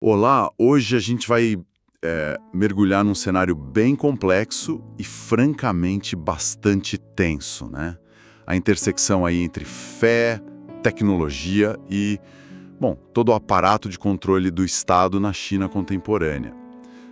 Olá, hoje a gente vai mergulhar num cenário bem complexo e francamente bastante tenso, né? A intersecção aí entre fé, tecnologia e, bom, todo o aparato de controle do Estado na China contemporânea.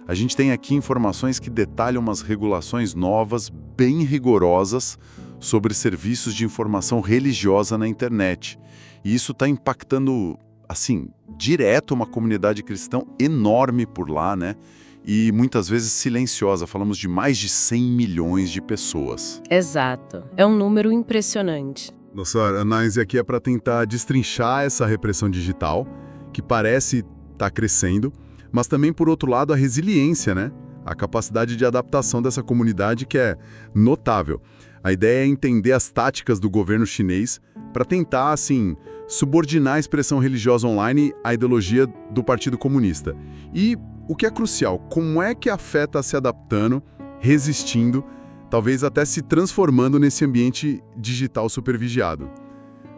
A gente tem aqui informações que detalham umas regulações novas, bem rigorosas, sobre serviços de informação religiosa na internet. E isso está impactando, assim, direto uma comunidade cristã enorme por lá, né? E muitas vezes silenciosa. Falamos de mais de 100 milhões de pessoas. Exato. É um número impressionante. Nossa análise aqui é para tentar destrinchar essa repressão digital, que parece estar crescendo, mas também, por outro lado, a resiliência, né? A capacidade de adaptação dessa comunidade que é notável. A ideia é entender as táticas do governo chinês para tentar, assim, subordinar a expressão religiosa online à ideologia do Partido Comunista. E o que é crucial, como é que a fé está se adaptando, resistindo, talvez até se transformando nesse ambiente digital supervigiado?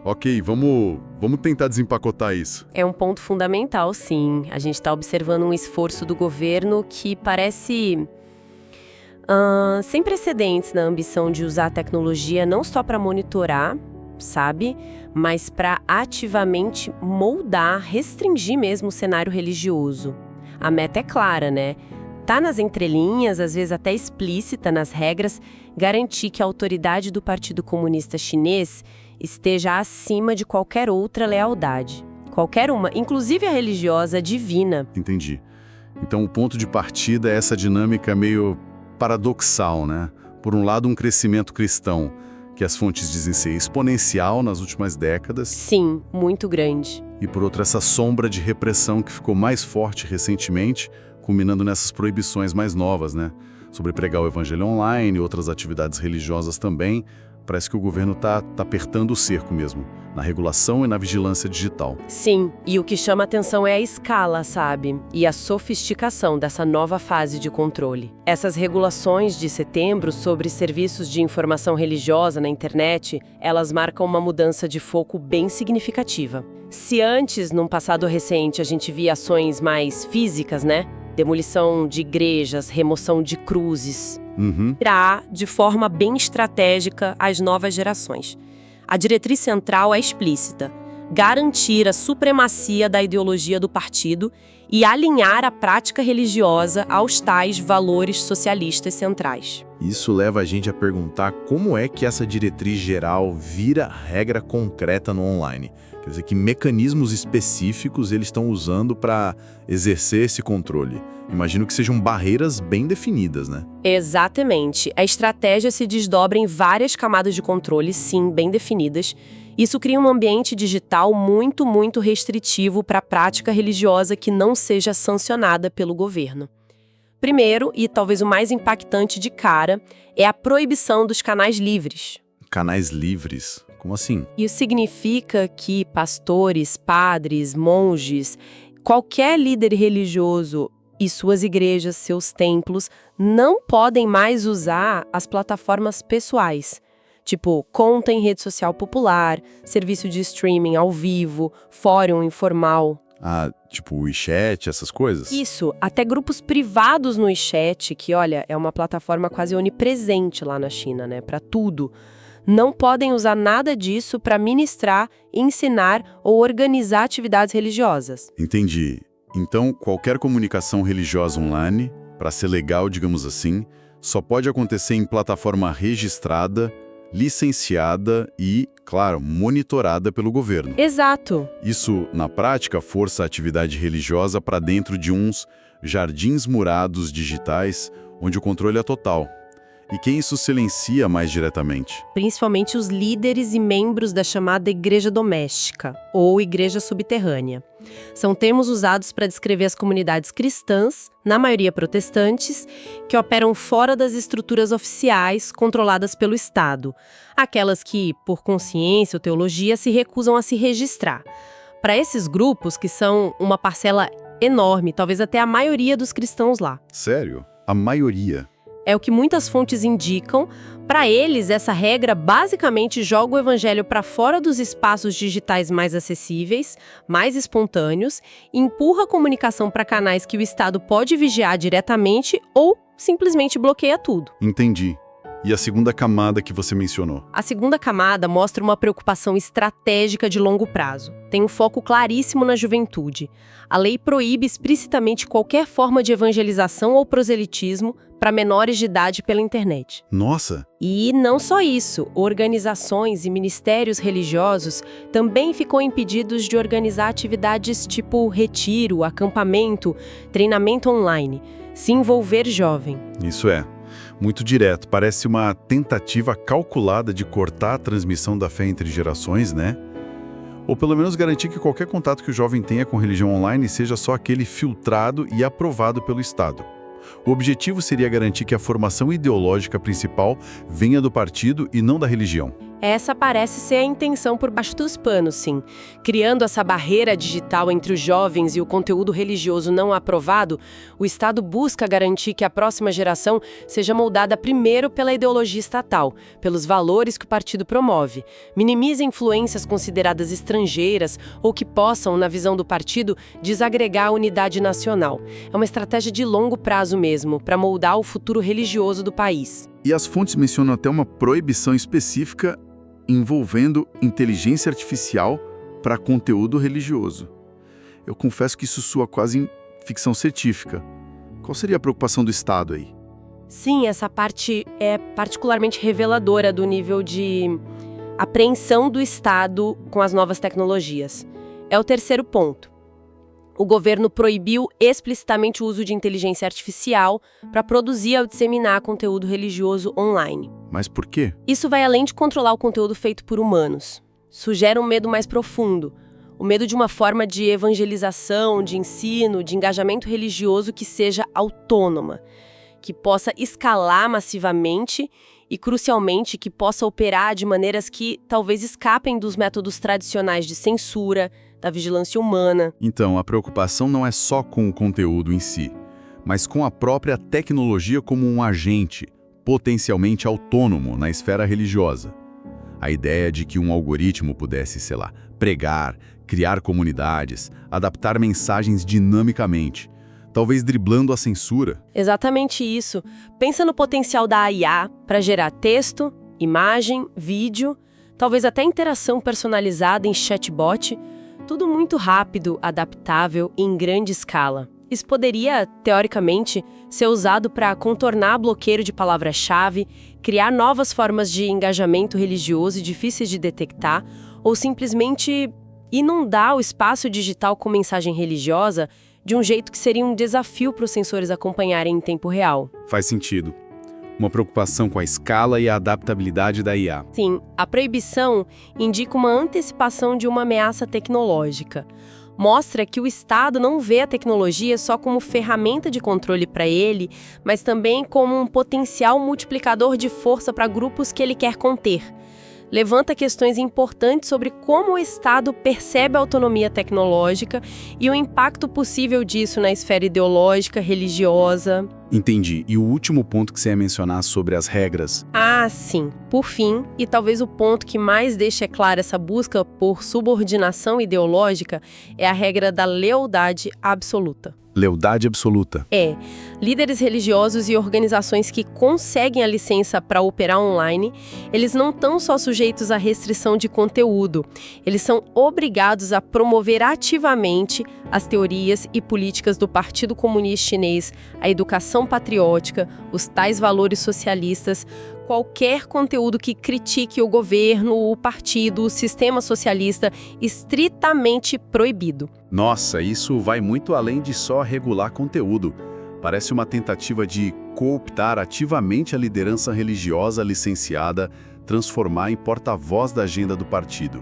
Ok, vamos tentar desempacotar isso. É um ponto fundamental, sim. A gente está observando um esforço do governo que parece sem precedentes na ambição de usar a tecnologia não só para monitorar, sabe, mas para ativamente moldar, restringir mesmo o cenário religioso. A meta é clara, né? Tá nas entrelinhas, às vezes até explícita nas regras, garantir que a autoridade do Partido Comunista Chinês esteja acima de qualquer outra lealdade. Qualquer uma, inclusive a religiosa divina. Entendi. Então o ponto de partida é essa dinâmica meio paradoxal, né? Por um lado, um crescimento cristão, que as fontes dizem ser exponencial nas últimas décadas. Sim, muito grande. E por outro, essa sombra de repressão que ficou mais forte recentemente, culminando nessas proibições mais novas, né? Sobre pregar o evangelho online e outras atividades religiosas também. Parece que o governo tá apertando o cerco mesmo, na regulação e na vigilância digital. Sim, e o que chama atenção é a escala, sabe? E a sofisticação dessa nova fase de controle. Essas regulações de setembro sobre serviços de informação religiosa na internet, elas marcam uma mudança de foco bem significativa. Se antes, num passado recente, a gente via ações mais físicas, né? Demolição de igrejas, remoção de cruzes, irá, de forma bem estratégica, às novas gerações. A diretriz central é explícita: garantir a supremacia da ideologia do partido e alinhar a prática religiosa aos tais valores socialistas centrais. Isso leva a gente a perguntar como é que essa diretriz geral vira regra concreta no online. Quer dizer, que mecanismos específicos eles estão usando para exercer esse controle. Imagino que sejam barreiras bem definidas, né? Exatamente. A estratégia se desdobra em várias camadas de controle, sim, bem definidas. Isso cria um ambiente digital muito, muito restritivo para a prática religiosa que não seja sancionada pelo governo. Primeiro, e talvez o mais impactante de cara, é a proibição dos canais livres. Canais livres? Como assim? Isso significa que pastores, padres, monges, qualquer líder religioso e suas igrejas, seus templos, não podem mais usar as plataformas pessoais, tipo conta em rede social popular, serviço de streaming ao vivo, fórum informal. Ah, tipo o WeChat, essas coisas? Isso, até grupos privados no WeChat, que, olha, é uma plataforma quase onipresente lá na China, né, para tudo. Não podem usar nada disso para ministrar, ensinar ou organizar atividades religiosas. Entendi. Então, qualquer comunicação religiosa online, para ser legal, digamos assim, só pode acontecer em plataforma registrada, licenciada e, claro, monitorada pelo governo. Exato. Isso, na prática, força a atividade religiosa para dentro de uns jardins murados digitais, onde o controle é total. E quem isso silencia mais diretamente? Principalmente os líderes e membros da chamada igreja doméstica, ou igreja subterrânea. São termos usados para descrever as comunidades cristãs, na maioria protestantes, que operam fora das estruturas oficiais controladas pelo Estado. Aquelas que, por consciência ou teologia, se recusam a se registrar. Para esses grupos, que são uma parcela enorme, talvez até a maioria dos cristãos lá. Sério? A maioria? É o que muitas fontes indicam. Para eles, essa regra basicamente joga o evangelho para fora dos espaços digitais mais acessíveis, mais espontâneos, e empurra a comunicação para canais que o Estado pode vigiar diretamente ou simplesmente bloqueia tudo. Entendi. E a segunda camada que você mencionou? A segunda camada mostra uma preocupação estratégica de longo prazo. Tem um foco claríssimo na juventude. A lei proíbe explicitamente qualquer forma de evangelização ou proselitismo para menores de idade pela internet. Nossa! E não só isso, organizações e ministérios religiosos também ficam impedidos de organizar atividades tipo retiro, acampamento, treinamento online, se envolver jovem. Isso é. Muito direto, parece uma tentativa calculada de cortar a transmissão da fé entre gerações, né? Ou pelo menos garantir que qualquer contato que o jovem tenha com religião online seja só aquele filtrado e aprovado pelo Estado. O objetivo seria garantir que a formação ideológica principal venha do partido e não da religião. Essa parece ser a intenção por baixo dos panos, sim. Criando essa barreira digital entre os jovens e o conteúdo religioso não aprovado, o Estado busca garantir que a próxima geração seja moldada primeiro pela ideologia estatal, pelos valores que o partido promove, minimiza influências consideradas estrangeiras ou que possam, na visão do partido, desagregar a unidade nacional. É uma estratégia de longo prazo mesmo, para moldar o futuro religioso do país. E as fontes mencionam até uma proibição específica envolvendo inteligência artificial para conteúdo religioso. Eu confesso que isso soa quase em ficção científica. Qual seria a preocupação do Estado aí? Sim, essa parte é particularmente reveladora do nível de apreensão do Estado com as novas tecnologias. É o terceiro ponto. O governo proibiu explicitamente o uso de inteligência artificial para produzir ou disseminar conteúdo religioso online. Mas por quê? Isso vai além de controlar o conteúdo feito por humanos. Sugere um medo mais profundo. O medo de uma forma de evangelização, de ensino, de engajamento religioso que seja autônoma, que possa escalar massivamente e, crucialmente, que possa operar de maneiras que talvez escapem dos métodos tradicionais de censura, da vigilância humana. Então, a preocupação não é só com o conteúdo em si, mas com a própria tecnologia como um agente potencialmente autônomo na esfera religiosa. A ideia de que um algoritmo pudesse, sei lá, pregar, criar comunidades, adaptar mensagens dinamicamente, talvez driblando a censura. Exatamente isso. Pensa no potencial da IA para gerar texto, imagem, vídeo, talvez até interação personalizada em chatbot, tudo muito rápido, adaptável e em grande escala. Isso poderia, teoricamente, ser usado para contornar bloqueio de palavra-chave, criar novas formas de engajamento religioso difíceis de detectar, ou simplesmente inundar o espaço digital com mensagem religiosa de um jeito que seria um desafio para os sensores acompanharem em tempo real. Faz sentido. Uma preocupação com a escala e a adaptabilidade da IA. Sim, a proibição indica uma antecipação de uma ameaça tecnológica. Mostra que o Estado não vê a tecnologia só como ferramenta de controle para ele, mas também como um potencial multiplicador de força para grupos que ele quer conter. Levanta questões importantes sobre como o Estado percebe a autonomia tecnológica e o impacto possível disso na esfera ideológica, religiosa. Entendi. E o último ponto que você ia mencionar sobre as regras? Ah, sim. Por fim, e talvez o ponto que mais deixa clara essa busca por subordinação ideológica, é a regra da lealdade absoluta. Lealdade absoluta. Líderes religiosos e organizações que conseguem a licença para operar online, eles não estão só sujeitos à restrição de conteúdo, eles são obrigados a promover ativamente as teorias e políticas do Partido Comunista Chinês, a educação patriótica, os tais valores socialistas, qualquer conteúdo que critique o governo, o partido, o sistema socialista, estritamente proibido. Nossa, isso vai muito além de só regular conteúdo. Parece uma tentativa de cooptar ativamente a liderança religiosa licenciada, transformar em porta-voz da agenda do partido.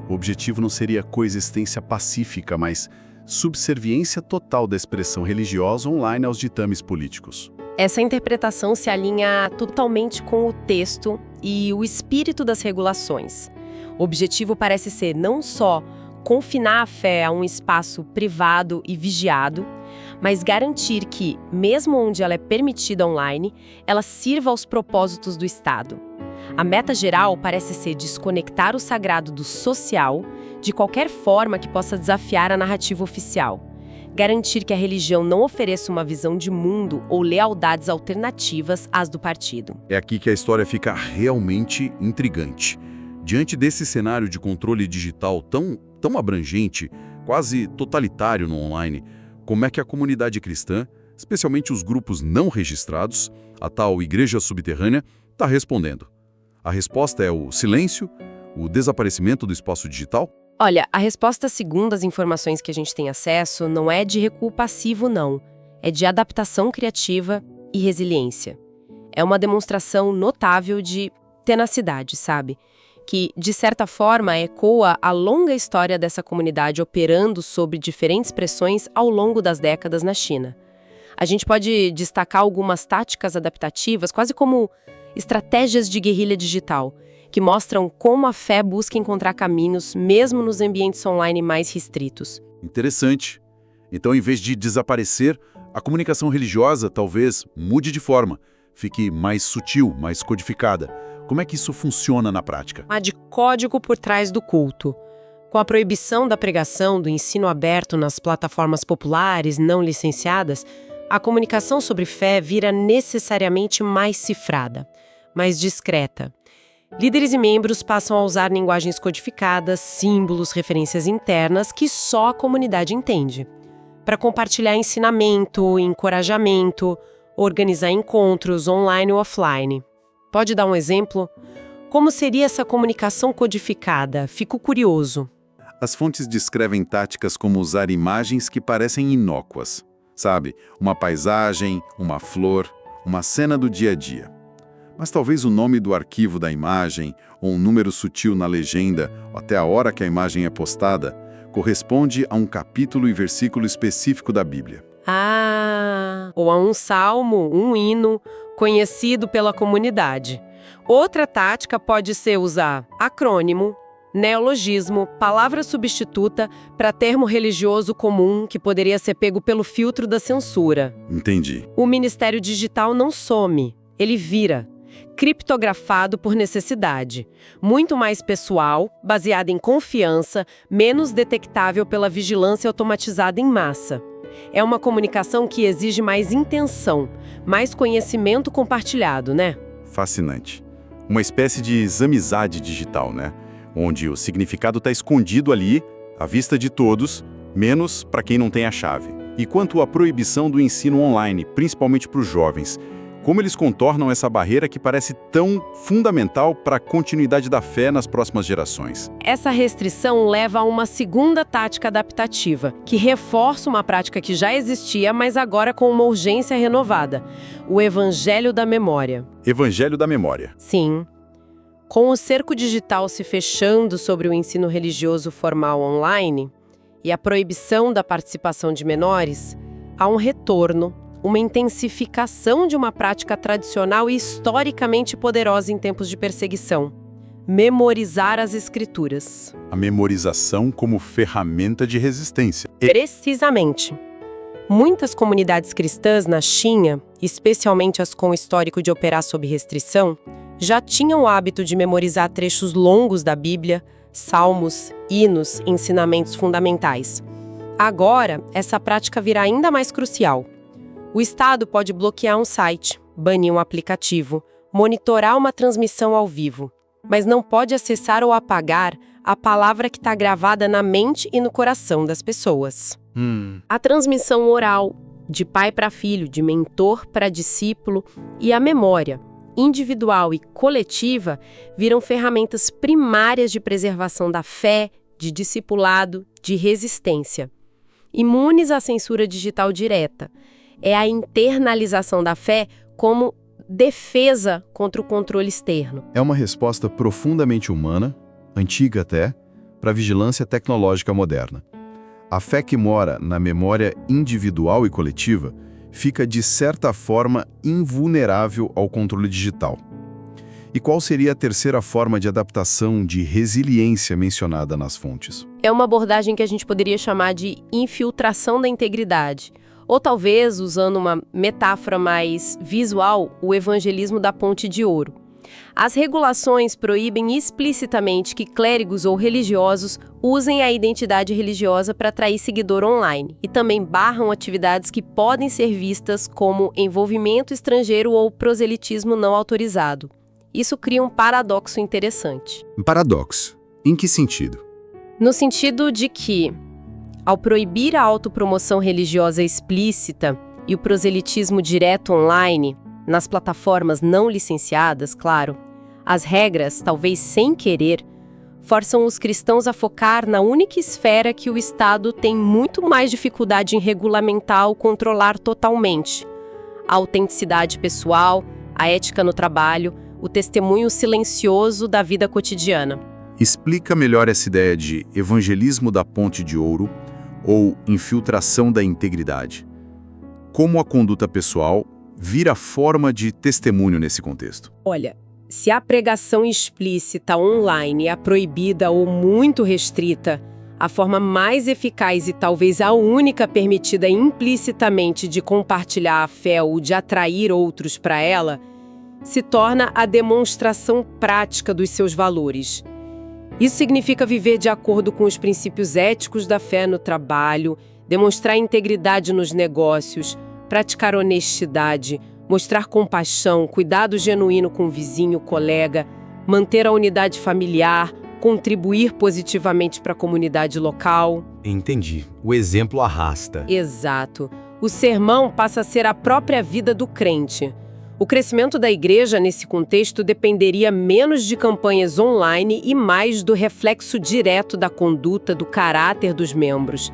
O objetivo não seria coexistência pacífica, mas subserviência total da expressão religiosa online aos ditames políticos. Essa interpretação se alinha totalmente com o texto e o espírito das regulações. O objetivo parece ser não só confinar a fé a um espaço privado e vigiado, mas garantir que, mesmo onde ela é permitida online, ela sirva aos propósitos do Estado. A meta geral parece ser desconectar o sagrado do social de qualquer forma que possa desafiar a narrativa oficial. Garantir que a religião não ofereça uma visão de mundo ou lealdades alternativas às do partido. É aqui que a história fica realmente intrigante. Diante desse cenário de controle digital tão abrangente, quase totalitário no online, como é que a comunidade cristã, especialmente os grupos não registrados, a tal igreja subterrânea, está respondendo? A resposta é o silêncio, o desaparecimento do espaço digital? Olha, a resposta, segundo as informações que a gente tem acesso, não é de recuo passivo, não. É de adaptação criativa e resiliência. É uma demonstração notável de tenacidade, sabe? Que, de certa forma, ecoa a longa história dessa comunidade operando sob diferentes pressões ao longo das décadas na China. A gente pode destacar algumas táticas adaptativas, quase como estratégias de guerrilha digital, que mostram como a fé busca encontrar caminhos, mesmo nos ambientes online mais restritos. Interessante. Então, em vez de desaparecer, a comunicação religiosa talvez mude de forma, fique mais sutil, mais codificada. Como é que isso funciona na prática? Há de código por trás do culto. Com a proibição da pregação, do ensino aberto nas plataformas populares não licenciadas, a comunicação sobre fé vira necessariamente mais cifrada, mais discreta. Líderes e membros passam a usar linguagens codificadas, símbolos, referências internas que só a comunidade entende, para compartilhar ensinamento, encorajamento, organizar encontros online ou offline. Pode dar um exemplo? Como seria essa comunicação codificada? Fico curioso. As fontes descrevem táticas como usar imagens que parecem inócuas. Sabe, uma paisagem, uma flor, uma cena do dia a dia. Mas talvez o nome do arquivo da imagem, ou um número sutil na legenda, ou até a hora que a imagem é postada, corresponde a um capítulo e versículo específico da Bíblia. Ou a um salmo, um hino, conhecido pela comunidade. Outra tática pode ser usar acrônimo, neologismo, palavra substituta para termo religioso comum que poderia ser pego pelo filtro da censura. Entendi. O Ministério Digital não some, ele vira. Criptografado por necessidade, muito mais pessoal, baseado em confiança, menos detectável pela vigilância automatizada em massa. É uma comunicação que exige mais intenção, mais conhecimento compartilhado, né? Fascinante. Uma espécie de amizade digital, né? Onde o significado está escondido ali, à vista de todos, menos para quem não tem a chave. E quanto à proibição do ensino online, principalmente para os jovens, como eles contornam essa barreira que parece tão fundamental para a continuidade da fé nas próximas gerações? Essa restrição leva a uma segunda tática adaptativa, que reforça uma prática que já existia, mas agora com uma urgência renovada: o Evangelho da Memória. Evangelho da Memória. Sim. Com o cerco digital se fechando sobre o ensino religioso formal online e a proibição da participação de menores, há um retorno, uma intensificação de uma prática tradicional e historicamente poderosa em tempos de perseguição: memorizar as escrituras. A memorização como ferramenta de resistência. Precisamente. Muitas comunidades cristãs na China, especialmente as com histórico de operar sob restrição, já tinham o hábito de memorizar trechos longos da Bíblia, salmos, hinos, ensinamentos fundamentais. Agora, essa prática virá ainda mais crucial. O Estado pode bloquear um site, banir um aplicativo, monitorar uma transmissão ao vivo, mas não pode acessar ou apagar a palavra que está gravada na mente e no coração das pessoas. A transmissão oral, de pai para filho, de mentor para discípulo, e a memória, individual e coletiva, viram ferramentas primárias de preservação da fé, de discipulado, de resistência. Imunes à censura digital direta. É a internalização da fé como defesa contra o controle externo. É uma resposta profundamente humana, antiga até, para a vigilância tecnológica moderna. A fé que mora na memória individual e coletiva fica, de certa forma, invulnerável ao controle digital. E qual seria a terceira forma de adaptação de resiliência mencionada nas fontes? É uma abordagem que a gente poderia chamar de infiltração da integridade, Ou talvez, usando uma metáfora mais visual, o evangelismo da Ponte de Ouro. As regulações proíbem explicitamente que clérigos ou religiosos usem a identidade religiosa para atrair seguidor online e também barram atividades que podem ser vistas como envolvimento estrangeiro ou proselitismo não autorizado. Isso cria um paradoxo interessante. Um paradoxo? Em que sentido? No sentido de que, ao proibir a autopromoção religiosa explícita e o proselitismo direto online, nas plataformas não licenciadas, claro, as regras, talvez sem querer, forçam os cristãos a focar na única esfera que o Estado tem muito mais dificuldade em regulamentar ou controlar totalmente: a autenticidade pessoal, a ética no trabalho, o testemunho silencioso da vida cotidiana. Explica melhor essa ideia de evangelismo da Ponte de Ouro ou infiltração da integridade. Como a conduta pessoal vira forma de testemunho nesse contexto? Olha, se a pregação explícita online é proibida ou muito restrita, a forma mais eficaz e talvez a única permitida implicitamente de compartilhar a fé ou de atrair outros para ela, se torna a demonstração prática dos seus valores. Isso significa viver de acordo com os princípios éticos da fé no trabalho, demonstrar integridade nos negócios, praticar honestidade, mostrar compaixão, cuidado genuíno com o vizinho, colega, manter a unidade familiar, contribuir positivamente para a comunidade local. Entendi. O exemplo arrasta. Exato. O sermão passa a ser a própria vida do crente. O crescimento da igreja nesse contexto dependeria menos de campanhas online e mais do reflexo direto da conduta, do caráter dos membros.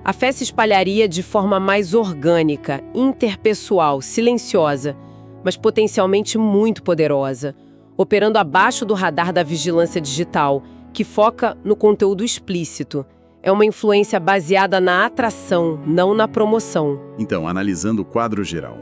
A fé se espalharia de forma mais orgânica, interpessoal, silenciosa, mas potencialmente muito poderosa, operando abaixo do radar da vigilância digital, que foca no conteúdo explícito. É uma influência baseada na atração, não na promoção. Então, analisando o quadro geral,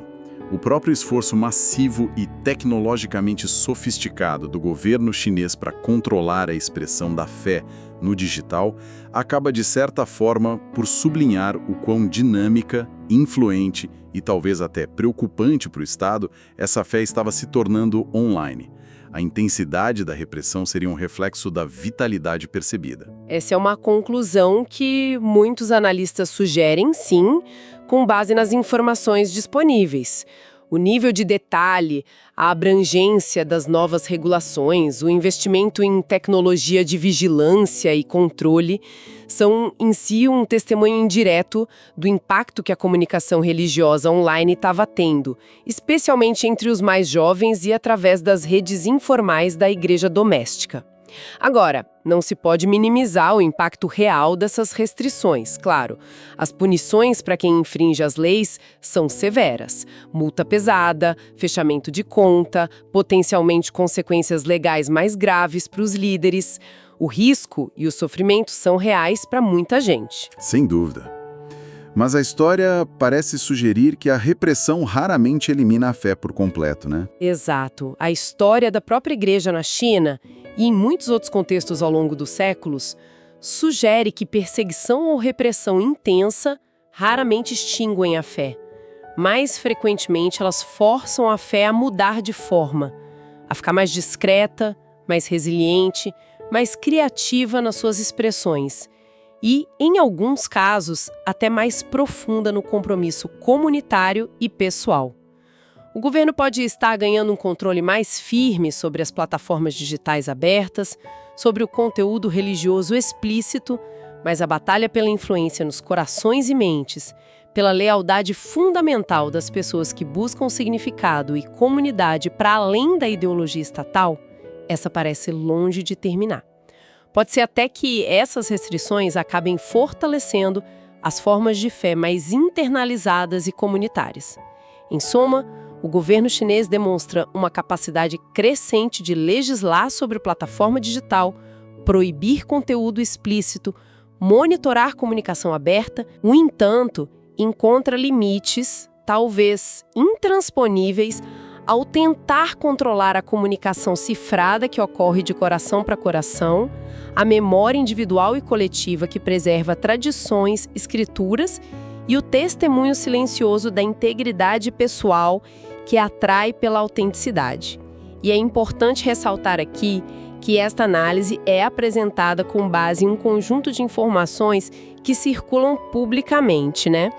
o próprio esforço massivo e tecnologicamente sofisticado do governo chinês para controlar a expressão da fé no digital acaba, de certa forma, por sublinhar o quão dinâmica, influente e talvez até preocupante para o Estado essa fé estava se tornando online. A intensidade da repressão seria um reflexo da vitalidade percebida. Essa é uma conclusão que muitos analistas sugerem, sim, com base nas informações disponíveis. O nível de detalhe, a abrangência das novas regulações, o investimento em tecnologia de vigilância e controle são em si um testemunho indireto do impacto que a comunicação religiosa online estava tendo, especialmente entre os mais jovens e através das redes informais da igreja doméstica. Agora, não se pode minimizar o impacto real dessas restrições, claro. As punições para quem infringe as leis são severas. Multa pesada, fechamento de conta, potencialmente consequências legais mais graves para os líderes. O risco e o sofrimento são reais para muita gente. Sem dúvida. Mas a história parece sugerir que a repressão raramente elimina a fé por completo, né? Exato. A história da própria igreja na China e em muitos outros contextos ao longo dos séculos, sugere que perseguição ou repressão intensa raramente extinguem a fé. Mais frequentemente, elas forçam a fé a mudar de forma, a ficar mais discreta, mais resiliente, mais criativa nas suas expressões e, em alguns casos, até mais profunda no compromisso comunitário e pessoal. O governo pode estar ganhando um controle mais firme sobre as plataformas digitais abertas, sobre o conteúdo religioso explícito, mas a batalha pela influência nos corações e mentes, pela lealdade fundamental das pessoas que buscam significado e comunidade para além da ideologia estatal, essa parece longe de terminar. Pode ser até que essas restrições acabem fortalecendo as formas de fé mais internalizadas e comunitárias. Em suma, o governo chinês demonstra uma capacidade crescente de legislar sobre plataforma digital, proibir conteúdo explícito, monitorar comunicação aberta. No entanto, encontra limites, talvez intransponíveis, ao tentar controlar a comunicação cifrada que ocorre de coração para coração, a memória individual e coletiva que preserva tradições, escrituras e o testemunho silencioso da integridade pessoal que atrai pela autenticidade. E é importante ressaltar aqui que esta análise é apresentada com base em um conjunto de informações que circulam publicamente, né?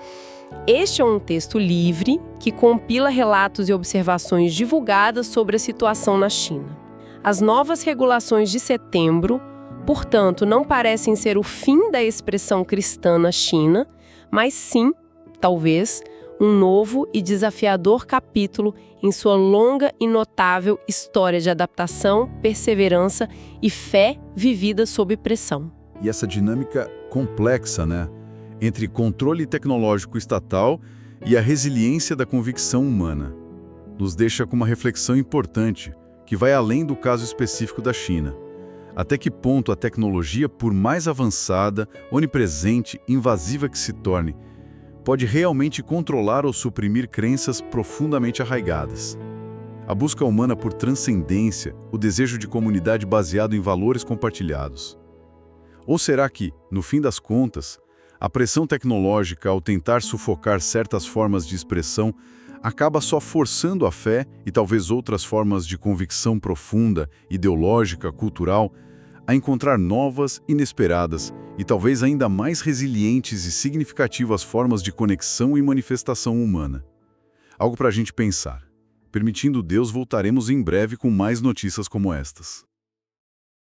Este é um texto livre que compila relatos e observações divulgadas sobre a situação na China. As novas regulações de setembro, portanto, não parecem ser o fim da expressão cristã na China, mas sim, talvez, um novo e desafiador capítulo em sua longa e notável história de adaptação, perseverança e fé vivida sob pressão. E essa dinâmica complexa, né? Entre controle tecnológico estatal e a resiliência da convicção humana, nos deixa com uma reflexão importante, que vai além do caso específico da China. Até que ponto a tecnologia, por mais avançada, onipresente, invasiva que se torne, pode realmente controlar ou suprimir crenças profundamente arraigadas. A busca humana por transcendência, o desejo de comunidade baseado em valores compartilhados. Ou será que, no fim das contas, a pressão tecnológica, ao tentar sufocar certas formas de expressão, acaba só forçando a fé e talvez outras formas de convicção profunda, ideológica, cultural, a encontrar novas, inesperadas e talvez ainda mais resilientes e significativas formas de conexão e manifestação humana? Algo para a gente pensar. Permitindo Deus, voltaremos em breve com mais notícias como estas.